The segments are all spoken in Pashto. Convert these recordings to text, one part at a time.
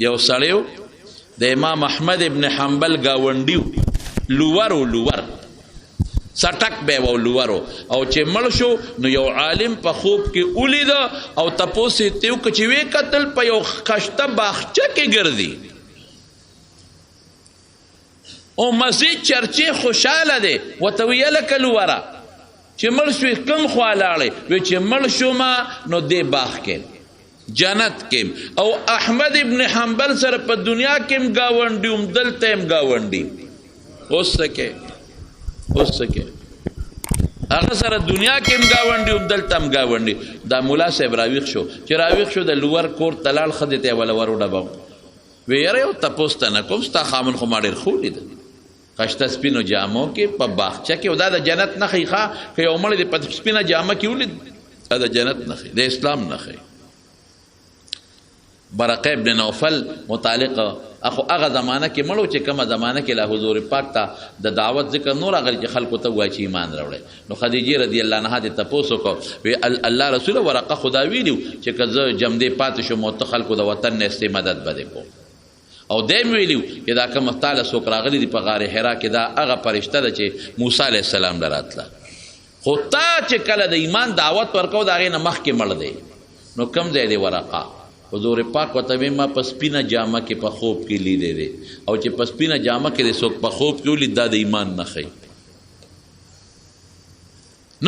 یو سړیو د امام احمد ابن حنبل گاونډیو لور سټک به و لورو او چې مړ شو نو یو عالم په خوب کې ولید او تپوس یې تیو که چې وی قتل په یو خشته باغچه کې ګرځي او مزید چرچې خوشحاله دی ورته ویې لکه لوره چې مړ شوې کوم خوا لاړې وی چې مړ شومه نو دې باغ کې جنت کې او احمد ابن حنبل سره په دنیا کې هم ګاونډي هم دلته هم ګاونډي اوس سکے هغه سره دنیا کې هم ګاونډي هم دلته هم ګاونډي دا مولا صاحب راویښ شو چې راویښ شو د لور کور تلال ښځې ته یې وله ور وډباو وی یاره یو تپوس ته نه کوم ستا خاوند خو ما ډېر ښه ولید خشته سپینو جامو کې په باغچه کې او دا د جنت نښې ښه که یو مړی دې په سپینه جامه کې ولید دا د جنت نښې د اسلام نښې برقه ابن نوفل متعلق اخو هغه زمانه کې مړو چې کومه زمانه کې له حضور پاک ته د دعوت ذکر نور هغه چې خلکو ته وایي چې ایمان راوړی نو خدیجه رضی الله عنها دې تپوس وکړو وی الله رسول ورقه خدا ویلو چې که زه جمدې پاتې شم او ته خلکو د وطن نه استې مدد به دې کوم او دیم ویلو چې دا کوم تعالی څوک راغلی دي په غار حرا کې دا هغه فرشته ده چې موسی علیه السلام له راتله خو تا چې کله د ایمان دعوت ورکو د هغې نه مخکې مړ دی نو کوم ځای دی ورقه حضور پاک ورته وی ما په سپینه جامه کې په خوب کې لیدی دی او چې په سپینه جامه کې دی څوک په خوب کې ولید دا د ایمان نښی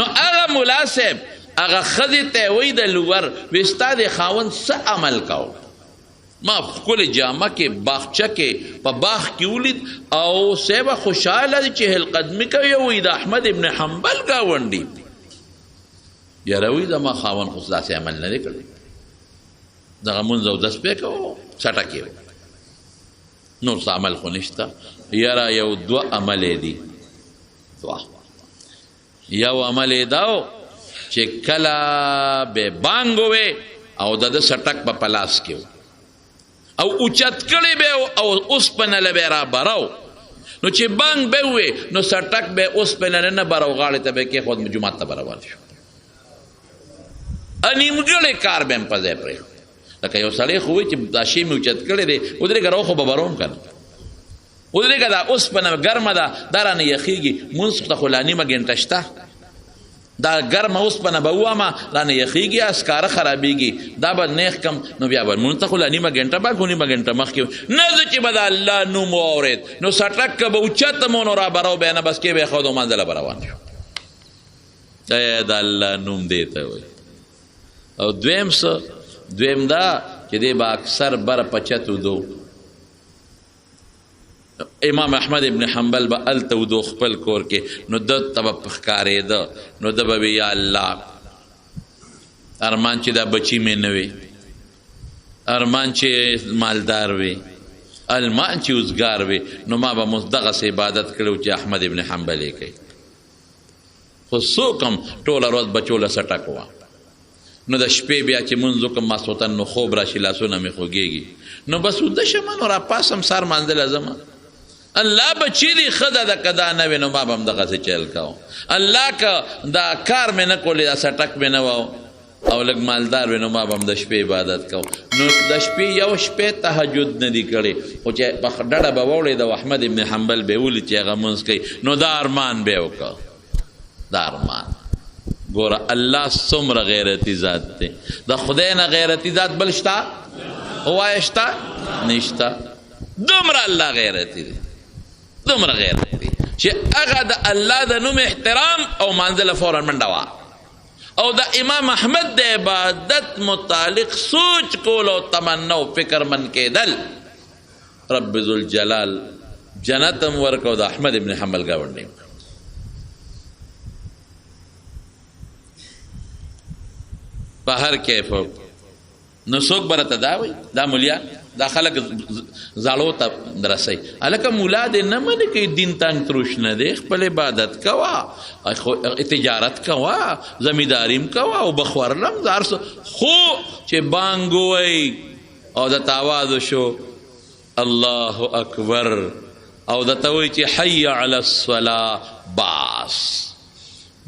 نو هغه ملا صاحب هغه ښځې ته وی د لور وی ستا د خاوند څه عمل کو ما ښکلې جامه کې باغچه کې په باغ کې ولید او صاحبه خوشحاله دی چې هلقدمي کوي وی د احمد ابن حنبل ګاونډي یاره وی زما خاوند خو داسې عمل نه دی کړی دغه مونځ او دس پې کوو چټکې نور څه عمل خو نشته یاره یو دوه عمل یې دي یو عمل یې دا و چې کله به بانګ ووې او د ده سټک به په لاس کې و او اوچت کړی به او اوسپنه له به را براو نو چې بانګ به ووې نو سټک به اوسپنه نه براو غاړې ته به کېښود جومات ته به روان شو نیمګړی کار به هم په ځای پرېښود لکه یو سړی خو وایي چې دا شی مې اوچت کړی دی ودرېږه راوخو به بروم که نه ودرېږه دا اوسپنه ګرمه ده دا رانه یخېږي مونځ ته خو لا نیمه ګنټه شته دا ګرمه اوسپنه به ووامه رانه یخېږي اسکاره خرابېږي دا به نیخ کم نو بیا به مونځ ته خو لا نیمه ګنټه بعد خو نیمه ګنټه مخکې نه زه چې به د الله نوم واورېد نو سټک که به اوچته مو نو را براو بیا نه بس کې به یې ښود او منځله به روان شو د الله نوم دی ته وایي او دویم دا چې دی به اکثر بره په چت ودو امام احمد ابن حنبل به هلته ودو خپل کور کې نو ده ته به ښکارېده نو ده به وي یا الله ارمان چې دا بچي مې نه وي ارمان چې مالدار وي ارمان چې اوزګار وي نو ما به مos دغسې عبادت کړی چې احمد ابن حنبل یې کوي خو څوک هم ټوله ورځ بچو له سټک وه نو د شپې بیا چې مونځ وکړم ماسخوتن نو خوب راشي لاسونه مې خوږېږي نو بس وده شمه نو راپاسم سار مانځله ځمه الله به چیرې ښه ده که دا نه وي نو ما به هم دغسې چل کوم الله که دا کار مې نه کولی دا سټک مې نه وو او لږ مالدار وي نو ما به هم د شپې عبادت کوم نو د شپې یو شپې تهجد نه دي کړی خو چې په ډډه به واوړېد او احمد ابن حنبل به یې ولید چې هغه مونځ کوي نو دا ارمان به یې وکړه دا ارمان ګوره الله څومره غیرتي ذات دی د خدای نه غیرتي ذات بل شته ووایه شته نشته دومره الله غیرتي دی دومره غیرتي چې هغه د الله د نوم احترام او مانځله فورا منډه وه او د امام احمد د عبادت متعلق سوچ کول او تمنا او فکر من کېدل رب ذوالجلال جنت هم ورکړه او د احمد ابن حنبل ګاونډی په هر کیف نو څوک به راته دا وایي دا مولیا دا خلک زاړو ته رسوي هلکه ملا دې نه منې کوي دین تنګ تروش نه دی خپل عبادت کوه تجارت کوه زمینداریم کوه او بخورلم دا هر څه خو چې بانګ ووایي او د تاواز شو الله اکبر او درته وایي چې حی علی الصلاة باس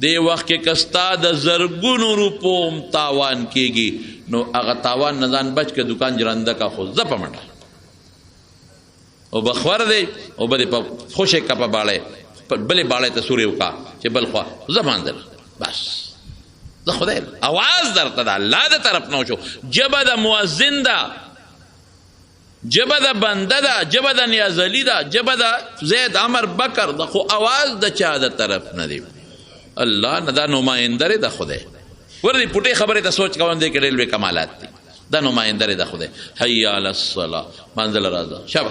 دی وخت کې کستا د زرګونو روپو تاوان کېږي نو هغه تاوان نه ځان بچ که دکان جرنده کا خو زه په منډه او بخور دی او بده په خوشې کا په باړې بلې باړې ته سوري وکا چې بل خوا زمان در بس د خدای اواز درته د الله د طرف نه شو جبه د مؤذن ده جبه د بنده ده جبه د نیاز علی ده جبه د زید عمر بکر ده خو اواز د چا د طرف نه دی الله نه دا نماینده د خدای ورته پټه خبره ته سوچ کوم دې کې ډېر لوی کمالات دي دا نماینده د خدای حي علی الصلاه منزل راځه شبه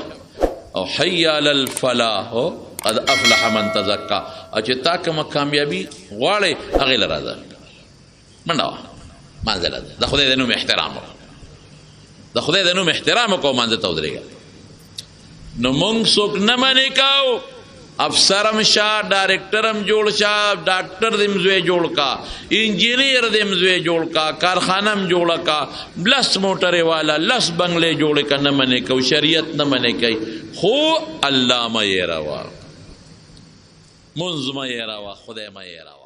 او حي علی الفلاح قد افلح من تزکا چې تا کوم کامیابی غواړي هغه لراځه منډه منزل راځه د خدای د نوم احترام د خدای د نوم احترام کو منځ ته ودرېږه نو مونږ څوک نه منې کوو افسرم شاه ډایرکټرم جوړ شه ډاکټر دې مزوی جوړ کا انجینیر دې مزوی جوړ کا کارخانم جوړ کا لس موټرې والا لس بنگلې جوړ کا نه منې کوو شریعت نه منې کوي خو الله مې روا منځ مې روا خدای مې روا